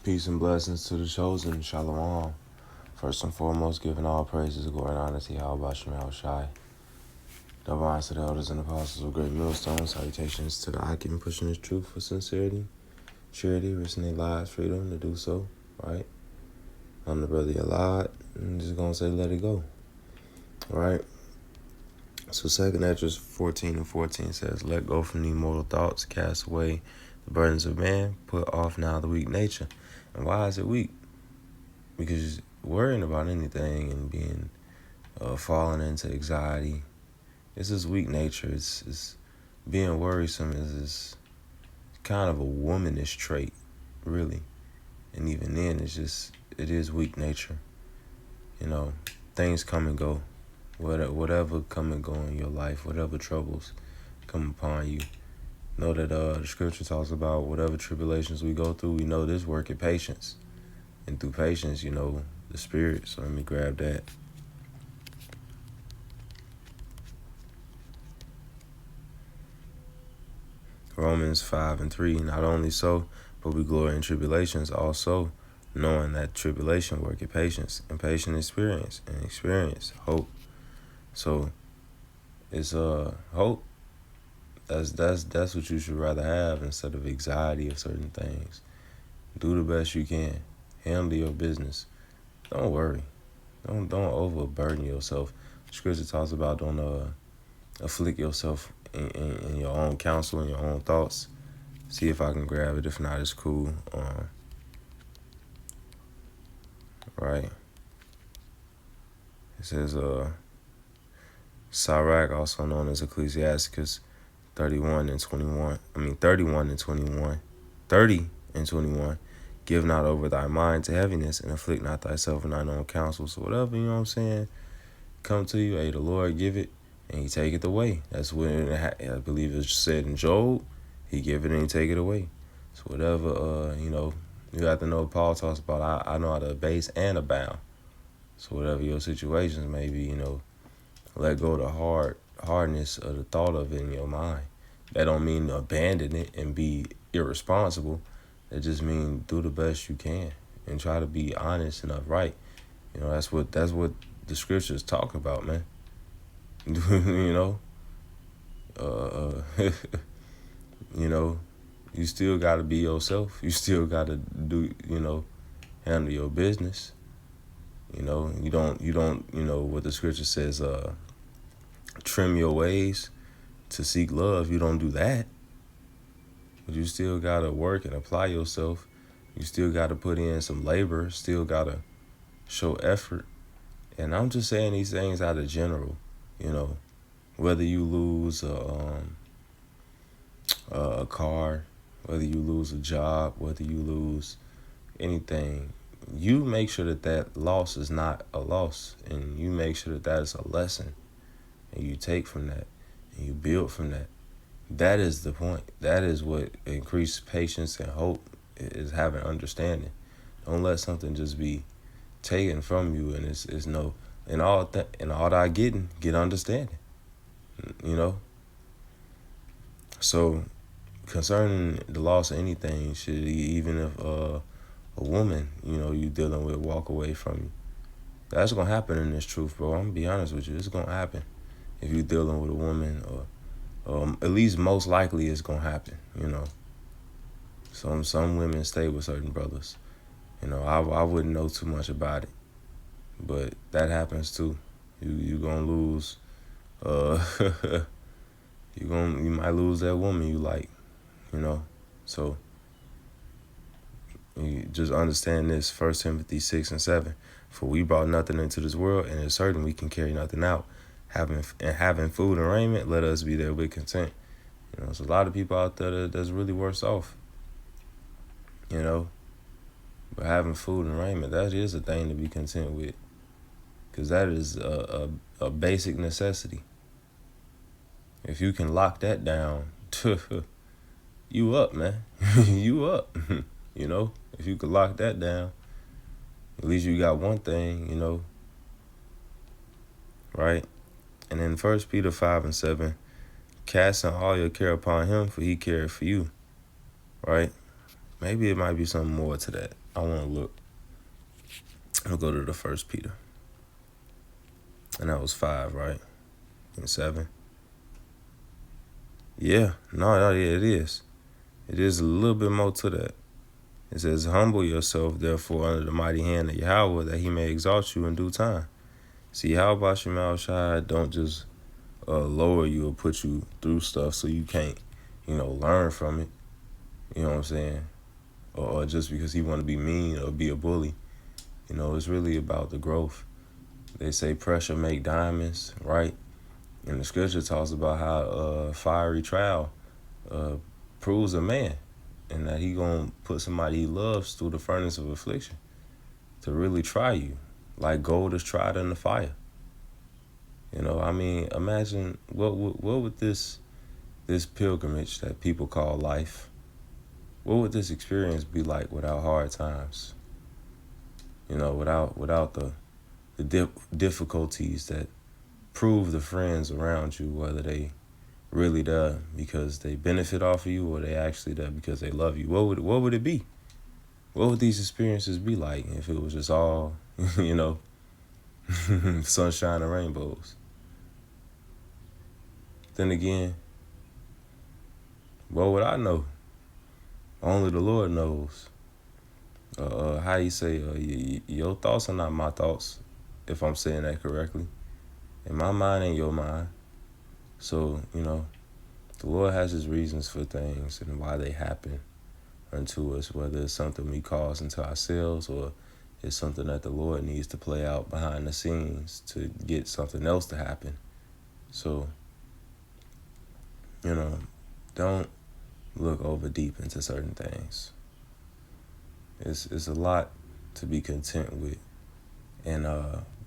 Peace and blessings to the chosen. Shalom. First and foremost, giving all praises, glory, and honor to Yahweh Shemel Shai. Divine to the elders and apostles of great millstones. Salutations to the Akim pushing his truth for sincerity, charity, risking their lives, freedom to do so, right? I'm the brother a lot. I'm just going to say let it go, right? So 2 Ezra 14:14 says, let go from the mortal thoughts, cast away the burdens of man, put off now the weak nature. And why is it weak? Because worrying about anything and being falling into anxiety, it's just weak nature. It's being worrisome is kind of a womanish trait, really. And even then, it is weak nature. You know, things come and go. Whatever come and go in your life, whatever troubles come upon you, know that the scripture talks about whatever tribulations we go through, we know this work in patience. And through patience, the spirit. So let me grab that. Romans 5:3, not only so, but we glory in tribulations also, knowing that tribulation worketh patience, and patience experience, and experience hope. So it's hope. That's what you should rather have instead of anxiety of certain things. Do the best you can. Handle your business. Don't worry. Don't overburden yourself. Scripture talks about don't afflict yourself in your own counsel and your own thoughts. See if I can grab it. If not, it's cool. Right. It says Sirach, also known as Ecclesiasticus 31 and 21. 31 and 21. 30 and 21. Give not over thy mind to heaviness, and afflict not thyself in thine own counsel. So whatever, come to you, the Lord give it, and he take it away. That's what I believe it's said in Job. He give it and he take it away. So whatever, you have to know Paul talks about, I know how to abase and abound. So whatever your situations may be, let go of the hardness of the thought of it in your mind. That don't mean abandon it and be irresponsible. That just means do the best you can and try to be honest and upright. That's what the scriptures talk about, man. You still got to be yourself. You still got to do, handle your business. You don't, what the scripture says, trim your ways to seek love. You don't do that. But you still got to work and apply yourself. You still got to put in some labor. Still got to show effort. And I'm just saying these things out of general, whether you lose a car, whether you lose a job, whether you lose anything, you make sure that loss is not a loss, and you make sure that is a lesson, and you take from that, and you build from that. That is the point. That is what increased patience and hope is, having understanding. Don't let something just be taken from you, and it's no, and all that get understanding. So concerning the loss of anything, even if a woman, you dealing with walk away from you, that's gonna happen in this truth, bro. I'm gonna be honest with you. It's gonna happen if you're dealing with a woman, or at least most likely it's gonna happen. Some women stay with certain brothers. I wouldn't know too much about it, but that happens too. You gonna lose. You might lose that woman you like. So you just understand this. 1 Timothy 6:7. For we brought nothing into this world, and it's certain we can carry nothing out. Having food and raiment, let us be therewith content. There's a lot of people out there that's really worse off. But having food and raiment, that is a thing to be content with, because that is a basic necessity. If you can lock that down, you up, man. You up. If you could lock that down, at least you got one thing, right? And in 1 Peter 5:7, casting all your care upon him, for he cared for you, right? maybe it might be something more to that. I want to look. I'll go to the 1 Peter. And that was 5, right? And 7. Yeah, yeah, it is. It is a little bit more to that. It says, humble yourself, therefore, under the mighty hand of Yahweh, that he may exalt you in due time. See, how about Shemal Shai don't just lower you or put you through stuff so you can't, learn from it. You know what I'm saying? Or just because he want to be mean or be a bully. It's really about the growth. They say pressure make diamonds, right? And the scripture talks about how fiery trial proves a man, and that he gonna put somebody he loves through the furnace of affliction to really try you, like gold is tried in the fire. Imagine what would this pilgrimage that people call life, what would this experience be like without hard times? Without the difficulties that prove the friends around you, whether they really there because they benefit off of you or they actually there because they love you. What would it be? What would these experiences be like if it was just all, sunshine and rainbows? Then again, what would I know? Only the Lord knows. How you say, your thoughts are not my thoughts, if I'm saying that correctly. And my mind ain't your mind. So, the Lord has his reasons for things and why they happen unto us, whether it's something we cause into ourselves or it's something that the Lord needs to play out behind the scenes to get something else to happen. So, don't look over deep into certain things. It's a lot to be content with. And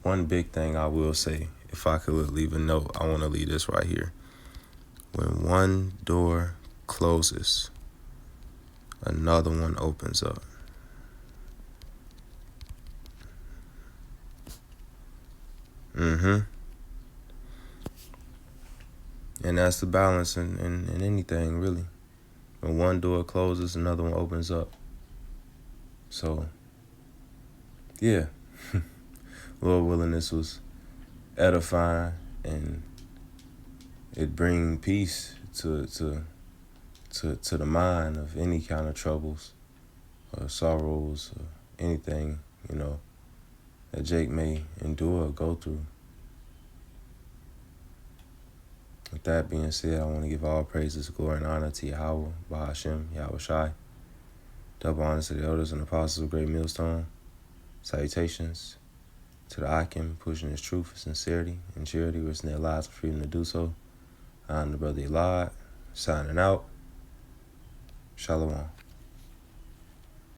one big thing I will say, if I could leave a note, I want to leave this right here. When one door closes, another one opens up. And that's the balance in anything, really. When one door closes, another one opens up. So, yeah. Lord willing, this was edifying, and it bring peace to the mind of any kind of troubles or sorrows or anything, that Jake may endure or go through. With that being said, I want to give all praises, glory, and honor to Yahweh, Bahashem, Yahweh Shai. Double honor to the elders and apostles of Great Millstone. Salutations to the Akim, pushing his truth, sincerity, and charity, risking their lives for freedom to do so. I'm the brother Elad, signing out. Shalom.